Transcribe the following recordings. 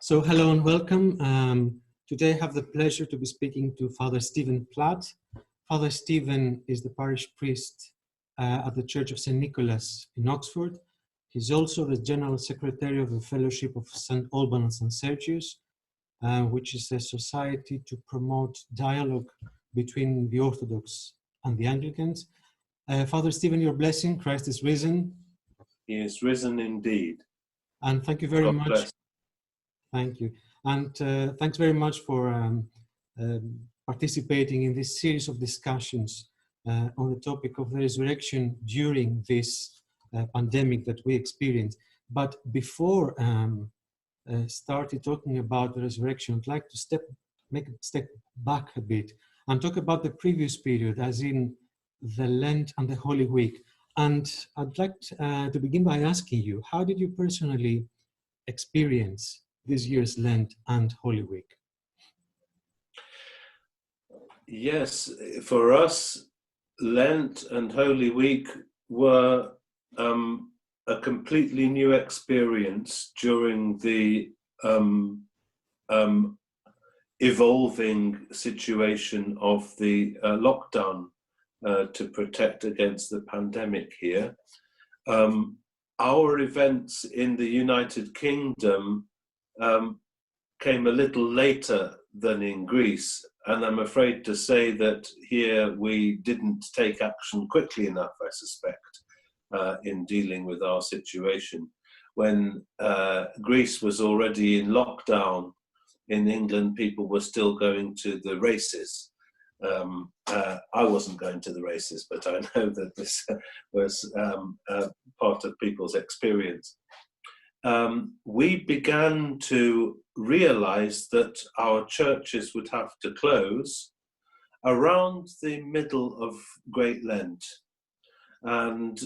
So hello and welcome. Today I have the pleasure to be speaking to Father Stephen Platt. Father Stephen is the parish priest at the Church of St. Nicholas in Oxford. He's also the General Secretary of the Fellowship of St. Alban and St. Sergius, which is a society to promote dialogue between the Orthodox and the Anglicans. Father Stephen, your blessing, Christ is risen. He is risen indeed. And thank you very God much. bless. Thank you. And thanks very much for participating in this series of discussions on the topic of the resurrection during this pandemic that we experienced. But before starting talking about the resurrection, I'd like to make a step back a bit and talk about the previous period, as in the Lent and the Holy Week. And I'd like to begin by asking you, how did you personally experience this year's Lent and Holy Week? Yes, for us, Lent and Holy Week were a completely new experience during the evolving situation of the lockdown to protect against the pandemic here. Our events in the United Kingdom came a little later than in Greece, and I'm afraid to say that here we didn't take action quickly enough, I suspect, in dealing with our situation. When Greece was already in lockdown, in England people were still going to the races. I wasn't going to the races, but I know that this was part of people's experience. We began to realize that our churches would have to close around the middle of Great Lent. And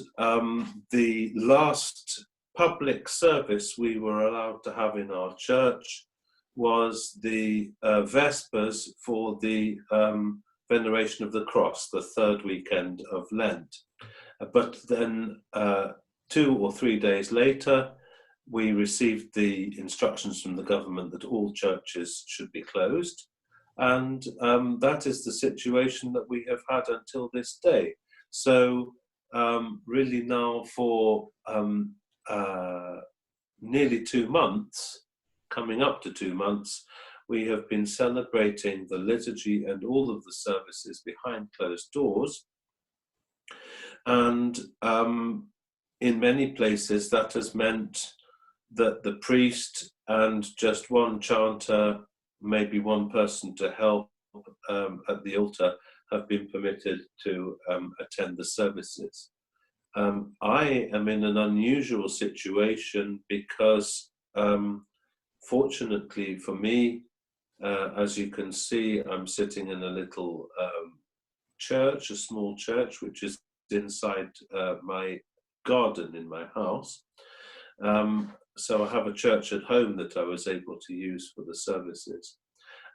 the last public service we were allowed to have in our church was the Vespers for the Veneration of the Cross, the third weekend of Lent. But then 2 or 3 days later, we received the instructions from the government that all churches should be closed. And that is the situation that we have had until this day. So really now for nearly 2 months, coming up to 2 months, we have been celebrating the liturgy and all of the services behind closed doors. And in many places that has meant that the priest and just one chanter, maybe one person to help at the altar, have been permitted to attend the services. I am in an unusual situation because fortunately for me, as you can see, I'm sitting in a little church, a small church, which is inside my garden in my house. So I have a church at home that I was able to use for the services.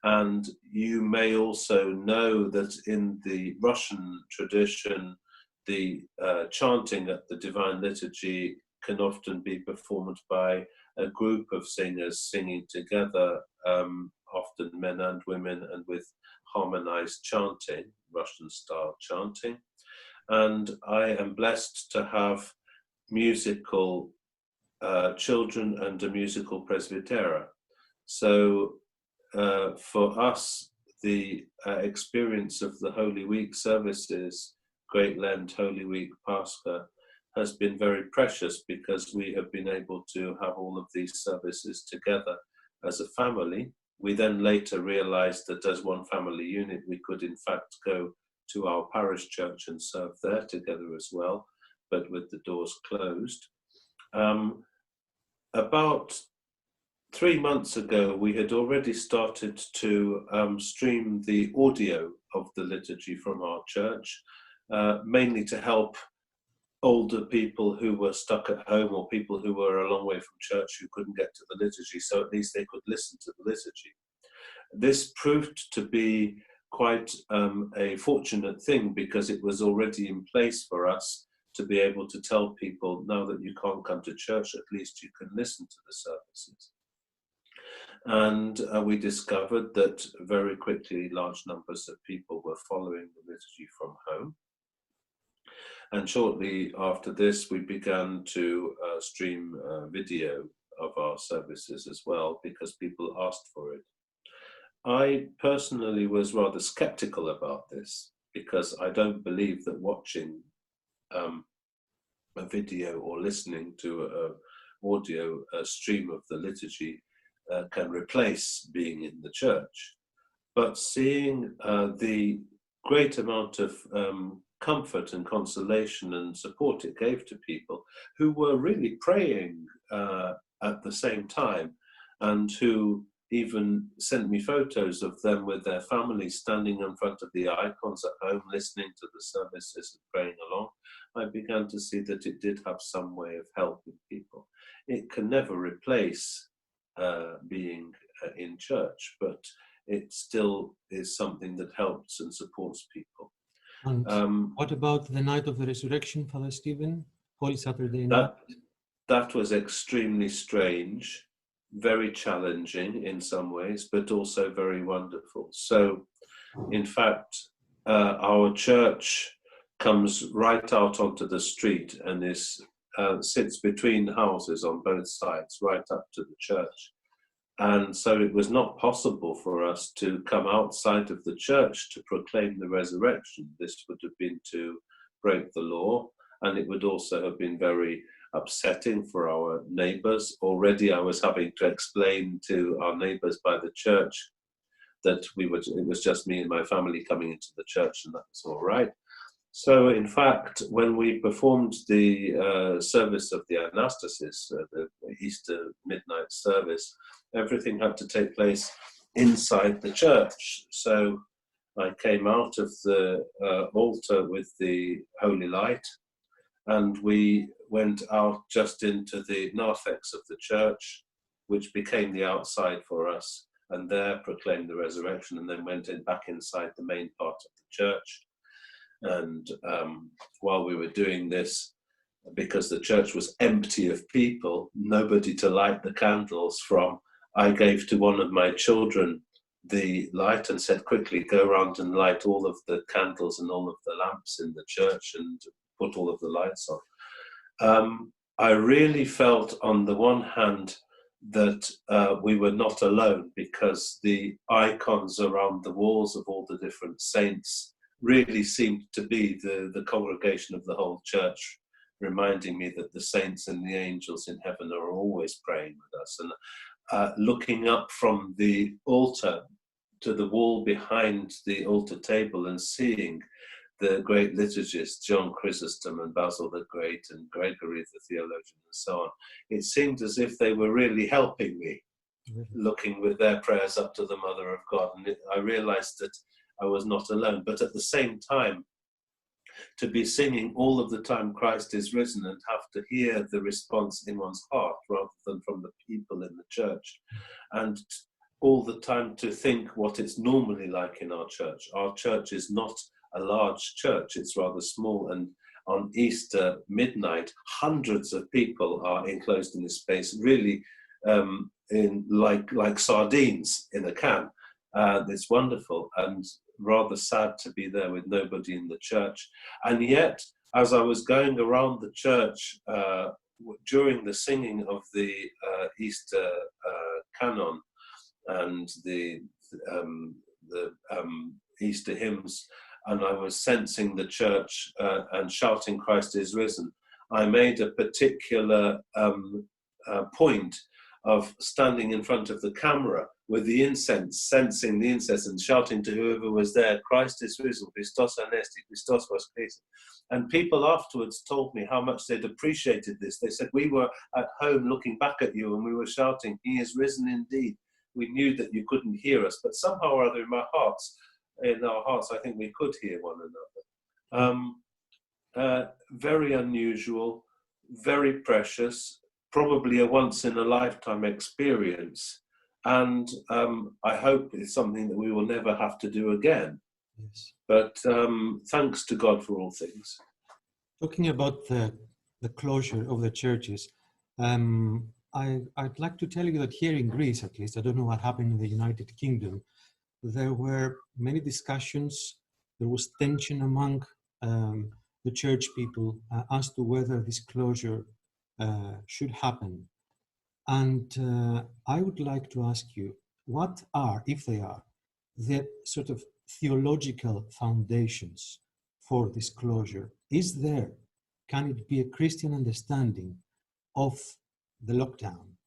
And you may also know that in the Russian tradition, the chanting at the Divine Liturgy can often be performed by a group of singers singing together, often men and women, and with harmonized chanting, Russian-style chanting. And I am blessed to have musical children and a musical presbytera. So for us, the experience of the Holy Week services, Great Lent, Holy Week, Pascha, has been very precious because we have been able to have all of these services together as a family. We then later realized that as one family unit, we could in fact go to our parish church and serve there together as well, but with the doors closed. About 3 months ago, we had already started to stream the audio of the liturgy from our church, mainly to help older people who were stuck at home or people who were a long way from church who couldn't get to the liturgy, so at least they could listen to the liturgy. This proved to be quite a fortunate thing because it was already in place for us to be able to tell people, now that you can't come to church, at least you can listen to the services. And we discovered that very quickly large numbers of people were following the liturgy from home. And shortly after this, we began to stream video of our services as well, because people asked for it. I personally was rather skeptical about this, because I don't believe that watching a video or listening to an audio stream of the liturgy can replace being in the church. But seeing the great amount of comfort and consolation and support it gave to people who were really praying at the same time, and who even sent me photos of them with their families standing in front of the icons at home, listening to the services and praying along, I began to see that it did have some way of helping people. It can never replace being in church, but it still is something that helps and supports people. And what about the night of the resurrection, Father Stephen? Holy Saturday night? That was extremely strange, very challenging in some ways, but also very wonderful. So, in fact, our church comes right out onto the street and sits between houses on both sides, right up to the church. And so it was not possible for us to come outside of the church to proclaim the resurrection. This would have been to break the law, and it would also have been very upsetting for our neighbors. Already I was having to explain to our neighbors by the church that it was just me and my family coming into the church, and that was all right. So in fact, when we performed the service of the Anastasis, the Easter midnight service, everything had to take place inside the church. So I came out of the altar with the holy light, and we went out just into the narthex of the church, which became the outside for us, and there proclaimed the resurrection, and then went back inside the main part of the church. And while we were doing this, because the church was empty of people, nobody to light the candles from, I gave to one of my children the light and said, quickly go around and light all of the candles and all of the lamps in the church and put all of the lights on. I really felt on the one hand that we were not alone, because the icons around the walls of all the different saints really seemed to be the congregation of the whole church, reminding me that the saints and the angels in heaven are always praying with us. And looking up from the altar to the wall behind the altar table and seeing the great liturgists, John Chrysostom and Basil the Great and Gregory the theologian and so on, it seemed as if they were really helping me, looking with their prayers up to the Mother of God. And I realized that I was not alone, but at the same time, to be singing all of the time Christ is risen and have to hear the response in one's heart rather than from the people in the church, and all the time to think what it's normally like in our church. Our church is not a large church, it's rather small, and on Easter midnight, hundreds of people are enclosed in this space, really in like sardines in a can. It's wonderful and rather sad to be there with nobody in the church. And yet, as I was going around the church during the singing of the Easter canon and the Easter hymns, and I was sensing the church and shouting Christ is risen, I made a particular point of standing in front of the camera with the incense, sensing the incense and shouting to whoever was there, Christ is risen, Christos anesti, Christos voskresis. And people afterwards told me how much they'd appreciated this. They said, we were at home looking back at you and we were shouting, he is risen indeed. We knew that you couldn't hear us, but somehow or other in our hearts, I think we could hear one another. Very unusual, very precious, probably a once-in-a-lifetime experience, and I hope it's something that we will never have to do again. Yes. But thanks to God for all things. Talking about the closure of the churches, I'd like to tell you that here in Greece, at least, I don't know what happened in the United Kingdom, there were many discussions, there was tension among the church people as to whether this closure should happen. And I would like to ask you, what are, if they are, the sort of theological foundations for this closure? Is there, can it be a Christian understanding of the lockdown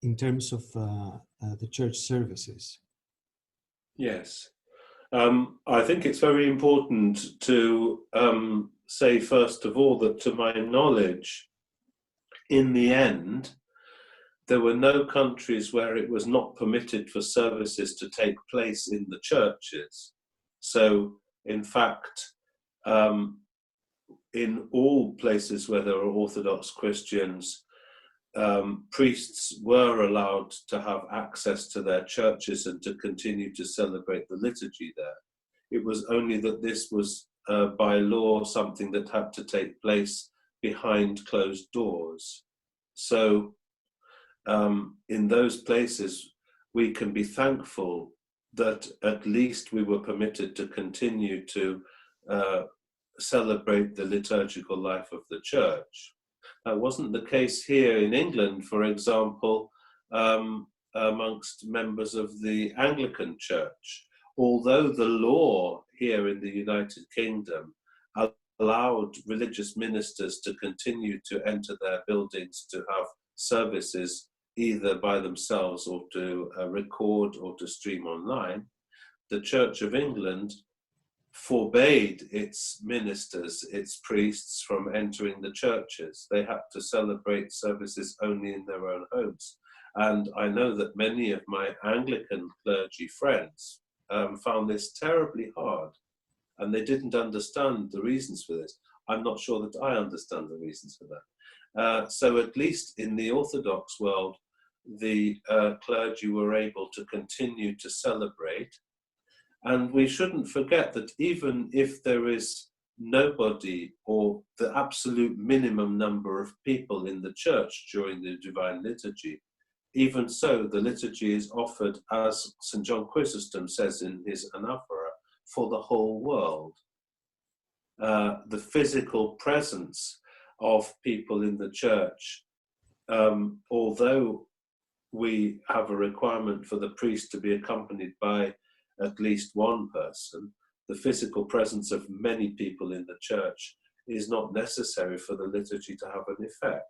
in terms of the church services? Yes. I think it's very important to say, first of all, that to my knowledge, in the end, there were no countries where it was not permitted for services to take place in the churches. So, in fact, in all places where there are Orthodox Christians, priests were allowed to have access to their churches and to continue to celebrate the liturgy there. It was only that this was by law something that had to take place behind closed doors. So in those places, we can be thankful that at least we were permitted to continue to celebrate the liturgical life of the church. That wasn't the case here in England, for example, amongst members of the Anglican Church. Although the law here in the United Kingdom allowed religious ministers to continue to enter their buildings to have services either by themselves or to record or to stream online, the Church of England forbade its ministers, its priests, from entering the churches. They had to celebrate services only in their own homes. And I know that many of my Anglican clergy friends found this terribly hard, and they didn't understand the reasons for this. I'm not sure that I understand the reasons for that. So at least in the Orthodox world, the clergy were able to continue to celebrate. And we shouldn't forget that even if there is nobody or the absolute minimum number of people in the church during the Divine Liturgy, even so, the liturgy is offered, as St. John Chrysostom says in his Anaphora, for the whole world. The physical presence of people in the church, although we have a requirement for the priest to be accompanied by at least one person, the physical presence of many people in the church is not necessary for the liturgy to have an effect.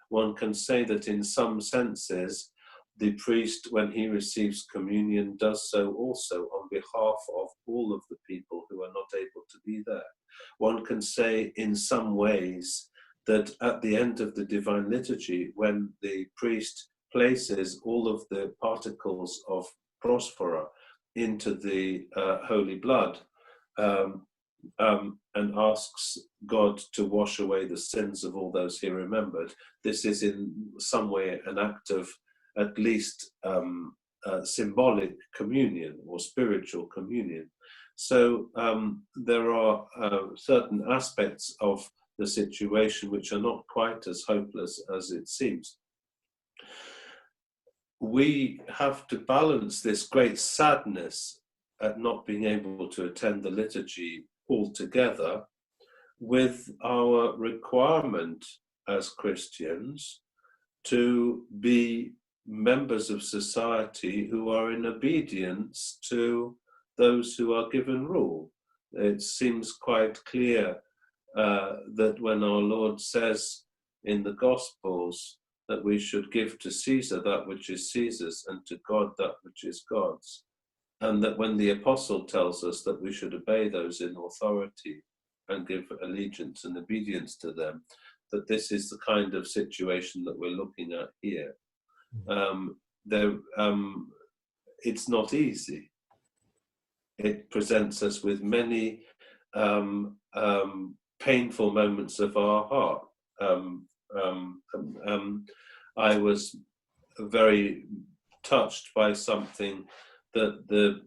One can say that in some senses, the priest, when he receives communion, does so also on behalf of all of the people who are not able to be there. One can say in some ways that at the end of the Divine Liturgy, when the priest places all of the particles of prosphora into the holy blood and asks God to wash away the sins of all those he remembered, this is in some way an act of at least symbolic communion or spiritual communion. So there are certain aspects of the situation which are not quite as hopeless as it seems. We have to balance this great sadness at not being able to attend the liturgy altogether with our requirement as Christians to be members of society who are in obedience to those who are given rule. It seems quite clear that when our Lord says in the Gospels that we should give to Caesar that which is Caesar's and to God that which is God's, and that when the apostle tells us that we should obey those in authority and give allegiance and obedience to them, that this is the kind of situation that we're looking at here. It's not easy. It presents us with many painful moments of our heart. I was very touched by something that the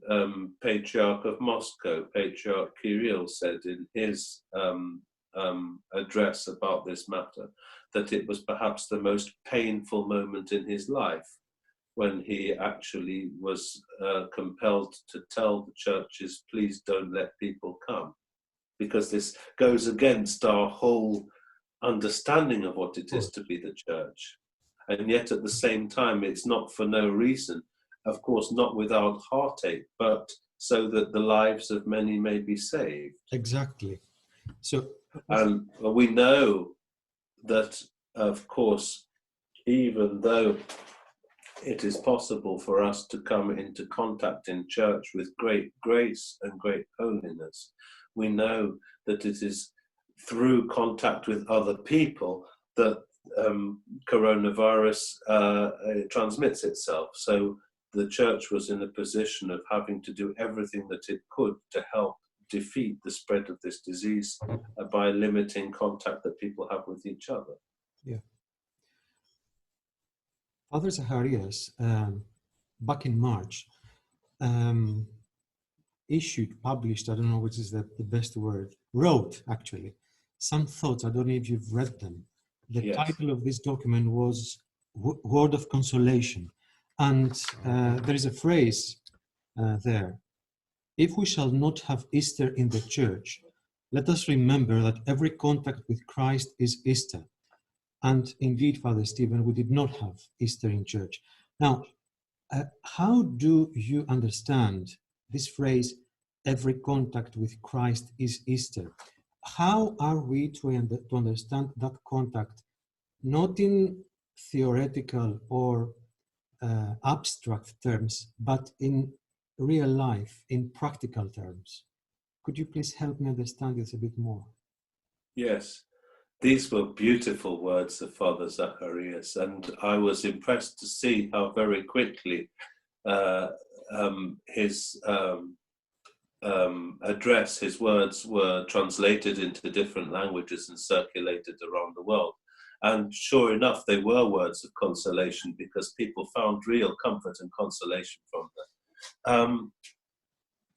Patriarch of Moscow, Patriarch Kirill, said in his address about this matter, that it was perhaps the most painful moment in his life when he actually was compelled to tell the churches, please don't let people come, because this goes against our whole understanding of what it is to be the church. And yet at the same time, it's not for no reason, of course, not without heartache, but so that the lives of many may be saved. Exactly. So, and we know that, of course, even though it is possible for us to come into contact in church with great grace and great holiness, we know that it is through contact with other people that coronavirus transmits itself. So the church was in a position of having to do everything that it could to help defeat the spread of this disease by limiting contact that people have with each other. Yeah. Father Zacharias, back in March, published, I don't know which is the best word, wrote actually, some thoughts. I don't know if you've read them. The Yes. title of this document was Word of Consolation. And there is a phrase there. If we shall not have Easter in the church, let us remember that every contact with Christ is Easter. And indeed, Father Stephen, we did not have Easter in church. Now, how do you understand this phrase, every contact with Christ is Easter? How are we to understand that contact, not in theoretical or abstract terms, but in real life, in practical terms? Could you please help me understand this a bit more? Yes. These were beautiful words of Father Zacharias, and I was impressed to see how very quickly his address, his words were translated into different languages and circulated around the world. And sure enough, they were words of consolation because people found real comfort and consolation from them.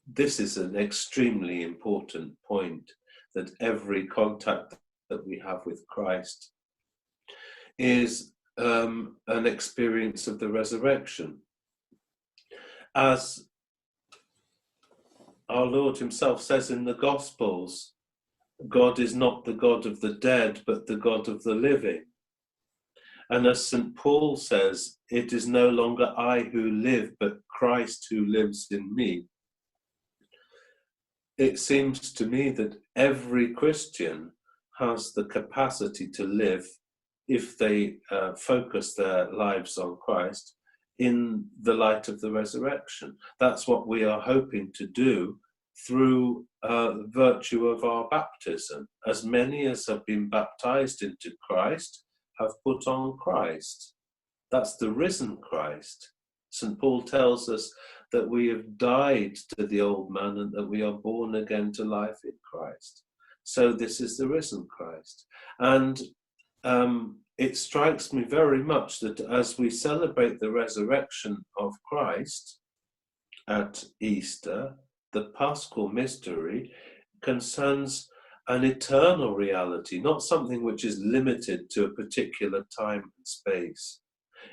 This is an extremely important point, that every contact that we have with Christ is an experience of the resurrection. As our Lord himself says in the Gospels, God is not the God of the dead, but the God of the living. And as St. Paul says, it is no longer I who live, but Christ who lives in me. It seems to me that every Christian has the capacity to live, if they focus their lives on Christ, in the light of the resurrection. That's what we are hoping to do through virtue of our baptism. As many as have been baptized into Christ have put on Christ. That's the risen Christ. St. Paul tells us that we have died to the old man and that we are born again to life in Christ. So this is the risen Christ. And it strikes me very much that as we celebrate the resurrection of Christ at Easter, the Paschal mystery concerns an eternal reality, not something which is limited to a particular time and space.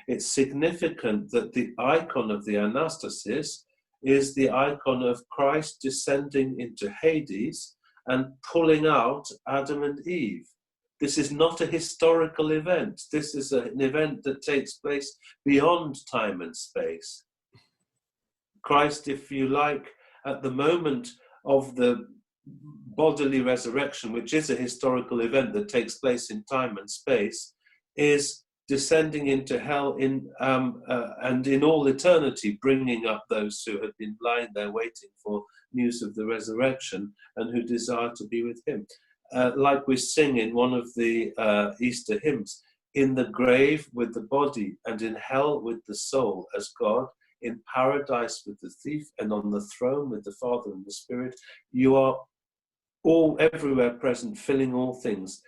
It's significant that the icon of the Anastasis is the icon of Christ descending into Hades and pulling out Adam and Eve. This is not a historical event. This is an event that takes place beyond time and space. Christ, if you like, at the moment of the bodily resurrection, which is a historical event that takes place in time and space, is descending into hell and in all eternity bringing up those who had been lying there waiting for news of the resurrection and who desire to be with him. Like we sing in one of the Easter hymns, in the grave with the body and in hell with the soul as God, in paradise with the thief and on the throne with the Father and the Spirit, you are all everywhere present, filling all things,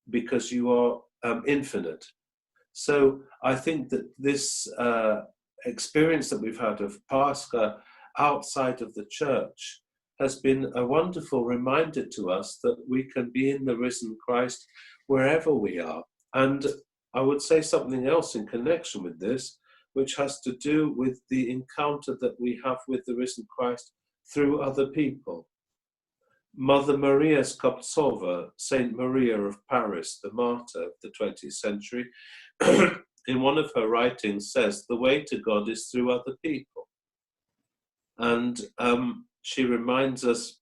because you are infinite. So I think that this experience that we've had of Pascha outside of the church has been a wonderful reminder to us that we can be in the risen Christ wherever we are. And I would say something else in connection with this, which has to do with the encounter that we have with the risen Christ through other people. Mother Maria Skoptsova, Saint Maria of Paris, the martyr of the 20th century, in one of her writings says, the way to God is through other people. And she reminds us,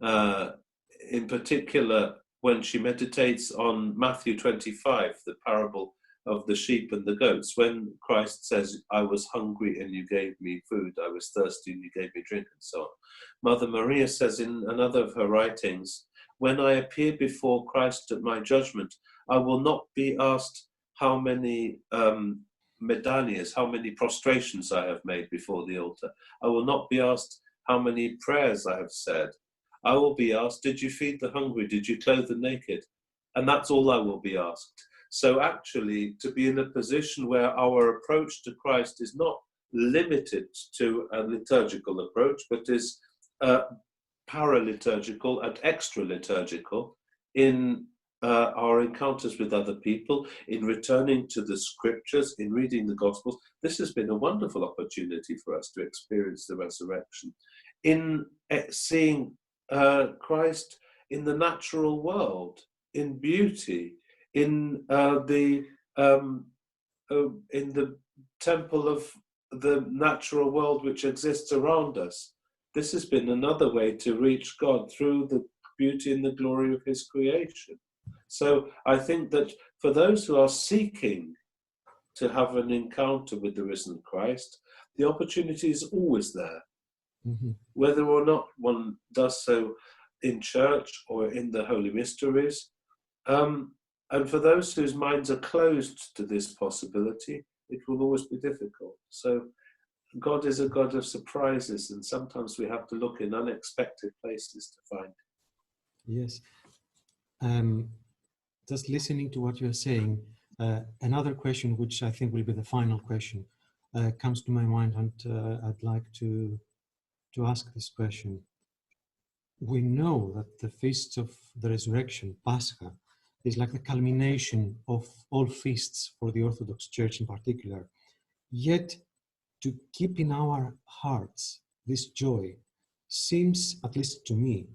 in particular, when she meditates on Matthew 25, the parable of the sheep and the goats, when Christ says, I was hungry and you gave me food, I was thirsty and you gave me drink, and so on. Mother Maria says in another of her writings, when I appear before Christ at my judgment, I will not be asked how many medallions, how many prostrations I have made before the altar. I will not be asked how many prayers I have said. I will be asked, did you feed the hungry? Did you clothe the naked? And that's all I will be asked. So actually, to be in a position where our approach to Christ is not limited to a liturgical approach, but is paraliturgical and extra-liturgical in our encounters with other people, in returning to the scriptures, in reading the Gospels. This has been a wonderful opportunity for us to experience the resurrection, in seeing Christ in the natural world, in beauty, in the temple of the natural world which exists around us. This has been another way to reach God through the beauty and the glory of his creation. So I think that for those who are seeking to have an encounter with the risen Christ, the opportunity is always there. Mm-hmm. Whether or not one does so in church or in the Holy Mysteries. And for those whose minds are closed to this possibility, it will always be difficult. So God is a God of surprises, and sometimes we have to look in unexpected places to find. Yes. Just listening to what you're saying, another question, which I think will be the final question, comes to my mind, and I'd like to ask this question. We know that the feast of the resurrection, Pascha, is like the culmination of all feasts for the Orthodox Church in particular. Yet, to keep in our hearts this joy seems, at least to me,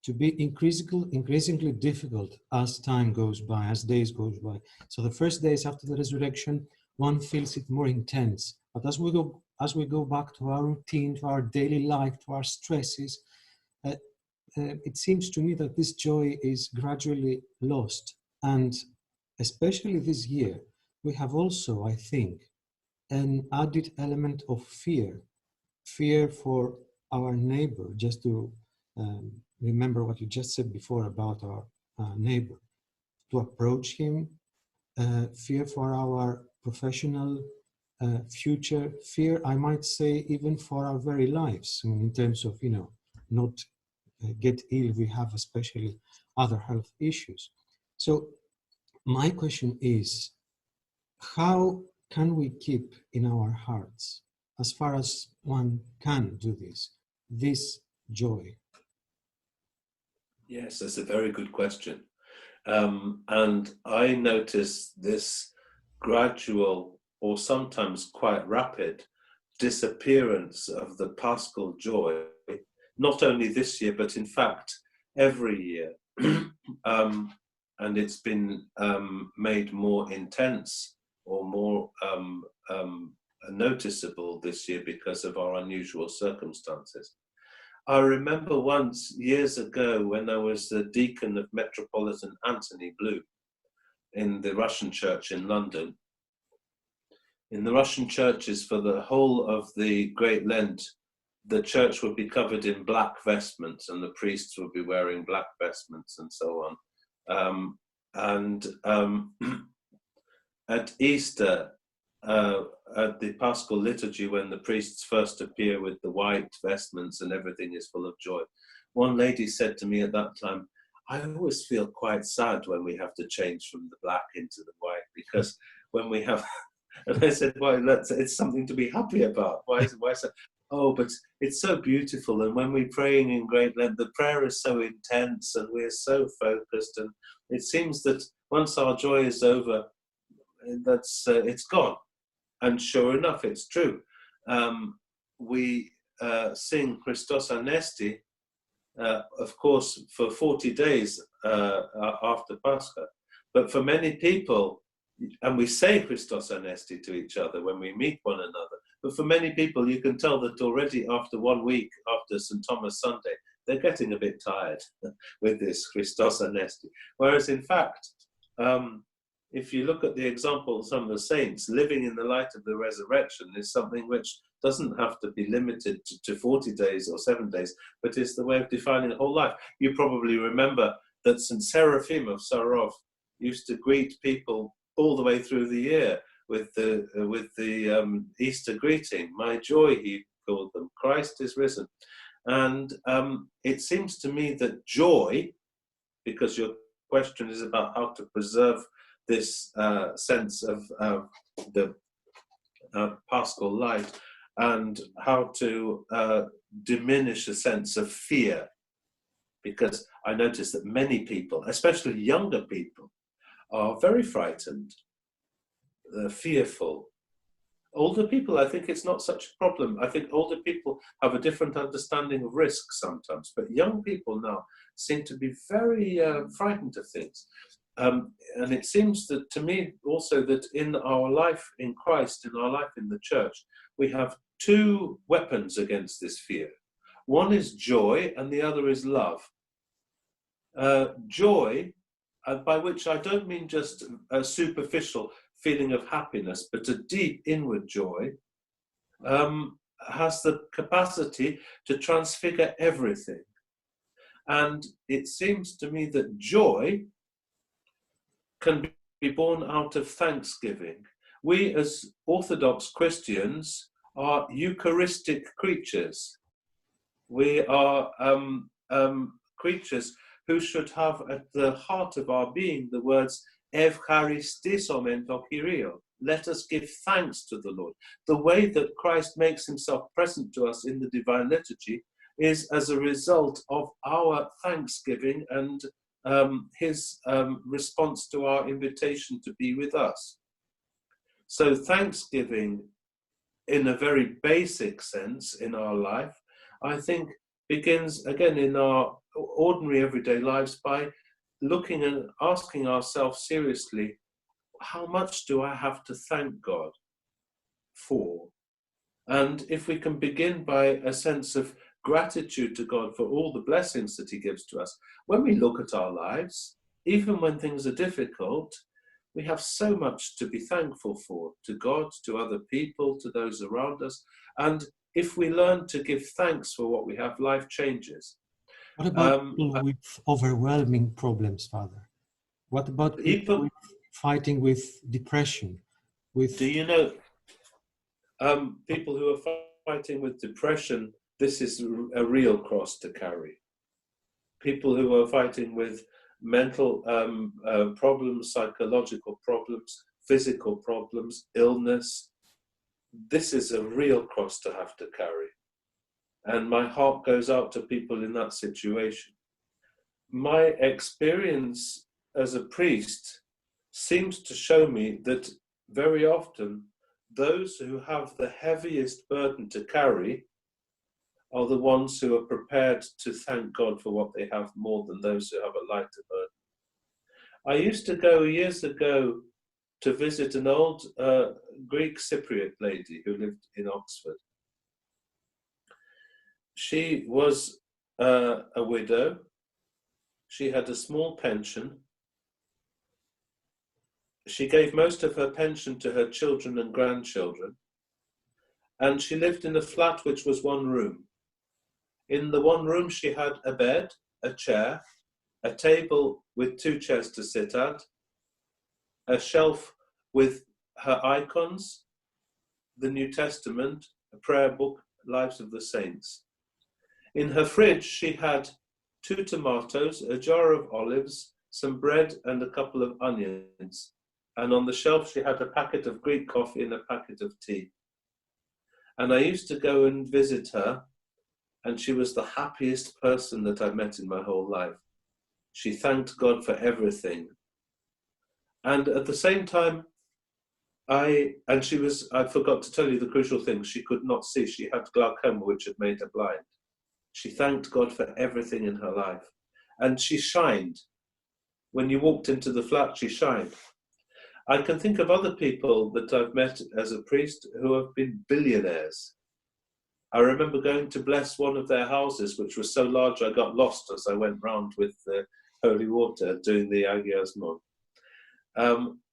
to be increasingly difficult as time goes by, as days goes by. So the first days after the resurrection, one feels it more intense. But as we go back to our routine, to our daily life, to our stresses, it seems to me that this joy is gradually lost. And especially this year, we have also, I think, an added element of fear for our neighbor, just to remember what you just said before about our neighbor, to approach him, fear for our professional future, fear, I might say, even for our very lives. I mean, in terms of, not get ill, we have especially other health issues. So my question is, how can we keep in our hearts, as far as one can do this joy? Yes, that's a very good question. And I notice this gradual, or sometimes quite rapid, disappearance of the Paschal joy, not only this year, but in fact, every year. And it's been made more intense or more noticeable this year because of our unusual circumstances. I remember once, years ago, when I was the deacon of Metropolitan Anthony Blue in the Russian church in London. In the Russian churches, for the whole of the Great Lent, the church would be covered in black vestments and the priests would be wearing black vestments and so on. At Easter, at the Paschal liturgy, when the priests first appear with the white vestments and everything is full of joy, one lady said to me at that time, I always feel quite sad when we have to change from the black into the white, because when we have, and I said, well, it's something to be happy about. Why so? Oh, but it's so beautiful. And when we're praying in Great Lent, the prayer is so intense and we're so focused. And it seems that once our joy is over, it's gone. And sure enough, it's true. We sing Christos Anesti, of course, for 40 days after Pascha. But for many people, and we say Christos Anesti to each other when we meet one another, but for many people, you can tell that already after 1 week after St. Thomas Sunday, they're getting a bit tired with this Christos Anesti. Whereas in fact, if you look at the example of some of the saints, living in the light of the resurrection is something which doesn't have to be limited to 40 days or 7 days, but is the way of defining the whole life. You probably remember that St. Seraphim of Sarov used to greet people all the way through the year with the Easter greeting. My joy, he called them. Christ is risen. And it seems to me that joy, because your question is about how to preserve this sense of the Paschal light and how to diminish a sense of fear. Because I notice that many people, especially younger people, are very frightened, fearful. Older people, I think it's not such a problem. I think older people have a different understanding of risk sometimes, but young people now seem to be very frightened of things. And it seems that to me also that in our life in Christ, in our life in the church, we have two weapons against this fear. One is joy and the other is love. Joy, by which I don't mean just a superficial feeling of happiness, but a deep inward joy, has the capacity to transfigure everything. And it seems to me that joy can be born out of thanksgiving. We as Orthodox Christians are Eucharistic creatures. We are creatures who should have at the heart of our being the words Evcharistisom to Kyrio. Let us give thanks to the Lord. The way that Christ makes himself present to us in the divine liturgy is as a result of our thanksgiving and his response to our invitation to be with us. So thanksgiving, in a very basic sense in our life, I think begins again in our ordinary everyday lives by looking and asking ourselves seriously, how much do I have to thank God for? And if we can begin by a sense of gratitude to God for all the blessings that he gives to us, when we look at our lives, even when things are difficult, we have so much to be thankful for, to God, to other people, to those around us. And if we learn to give thanks for what we have, life changes. What about people with overwhelming problems, Father? What about people fighting with depression? Do you know, people who are fighting with depression, this is a real cross to carry. People who are fighting with mental problems, psychological problems, physical problems, illness, this is a real cross to have to carry. And my heart goes out to people in that situation. My experience as a priest seems to show me that very often those who have the heaviest burden to carry are the ones who are prepared to thank God for what they have more than those who have a lighter burden. I used to go years ago to visit an old Greek Cypriot lady who lived in Oxford. She was a widow. She had a small pension. She gave most of her pension to her children and grandchildren. And she lived in a flat which was one room. In the one room, she had a bed, a chair, a table with 2 chairs to sit at, a shelf with her icons, the New Testament, a prayer book, Lives of the Saints. In her fridge, she had 2 tomatoes, a jar of olives, some bread, and a couple of onions. And on the shelf, she had a packet of Greek coffee and a packet of tea. And I used to go and visit her, and she was the happiest person that I've met in my whole life. She thanked God for everything. And at the same time, I forgot to tell you the crucial thing. She could not see. She had glaucoma, which had made her blind. She thanked God for everything in her life. And she shined. When you walked into the flat, she shined. I can think of other people that I've met as a priest who have been billionaires. I remember going to bless one of their houses, which was so large I got lost as I went round with the holy water doing the Hieromonk.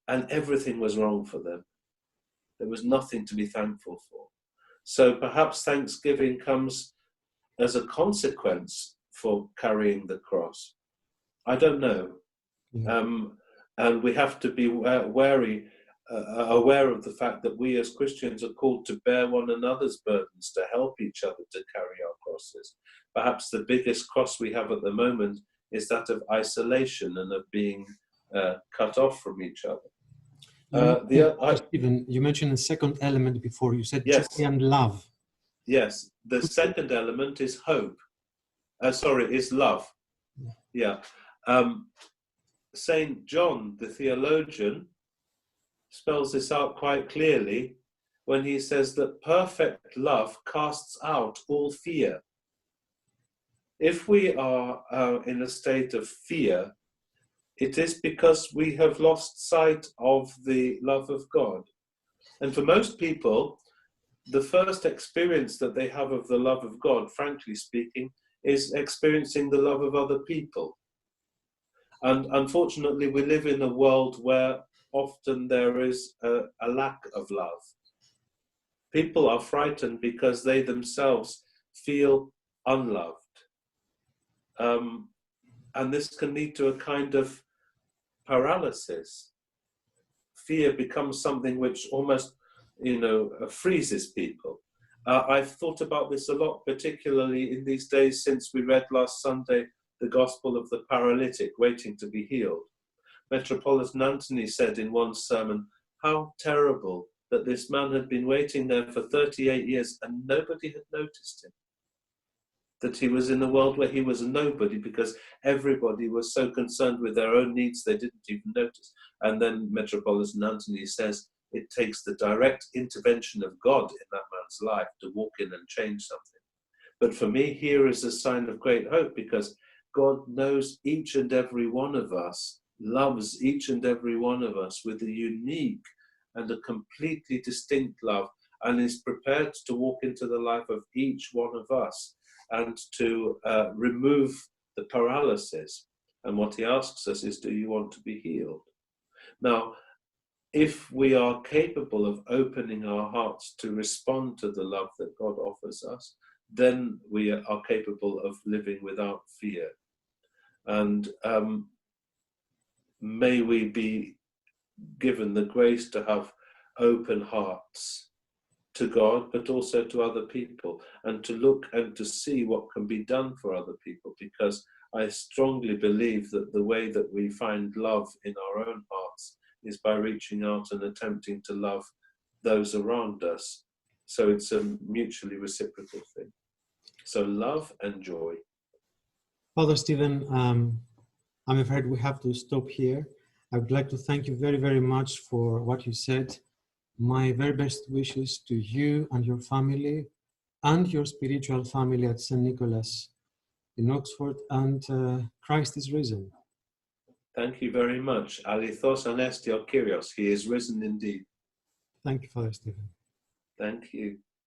And everything was wrong for them. There was nothing to be thankful for. So perhaps thanksgiving comes as a consequence for carrying the cross. I don't know. And we have to be aware of the fact that we as Christians are called to bear one another's burdens, to help each other to carry our crosses. Perhaps the biggest cross we have at the moment is that of isolation and of being cut off from each other. Stephen, you mentioned a second element before. You said yes, joy and love. Yes, the second element is hope. Is love. Yeah. Saint John, the theologian, spells this out quite clearly when he says that perfect love casts out all fear. If we are in a state of fear, it is because we have lost sight of the love of God. And for most people, the first experience that they have of the love of God, frankly speaking, is experiencing the love of other people. And unfortunately, we live in a world where often there is a lack of love. People are frightened because they themselves feel unloved. And this can lead to a kind of paralysis. Fear becomes something which almost, freezes people. I've thought about this a lot, particularly in these days since we read last Sunday the Gospel of the paralytic waiting to be healed. Metropolitan Anthony said in one sermon, how terrible that this man had been waiting there for 38 years and nobody had noticed him. That he was in a world where he was a nobody because everybody was so concerned with their own needs they didn't even notice. And then Metropolitan Anthony says it takes the direct intervention of God in that man's life to walk in and change something. But for me, here is a sign of great hope because God knows each and every one of us, loves each and every one of us with a unique and a completely distinct love, and is prepared to walk into the life of each one of us and to remove the paralysis. And what he asks us is, do you want to be healed? Now, if we are capable of opening our hearts to respond to the love that God offers us, then we are capable of living without fear. And may we be given the grace to have open hearts to God, but also to other people, and to look and to see what can be done for other people, because I strongly believe that the way that we find love in our own hearts is by reaching out and attempting to love those around us. So it's a mutually reciprocal thing. So love and joy. Father Stephen, I'm afraid we have to stop here. I would like to thank you very, very much for what you said. My very best wishes to you and your family and your spiritual family at St. Nicholas in Oxford, and Christ is risen. Thank you very much. Alithos anesti o Kyrios. He is risen indeed. Thank you, Father Stephen. Thank you.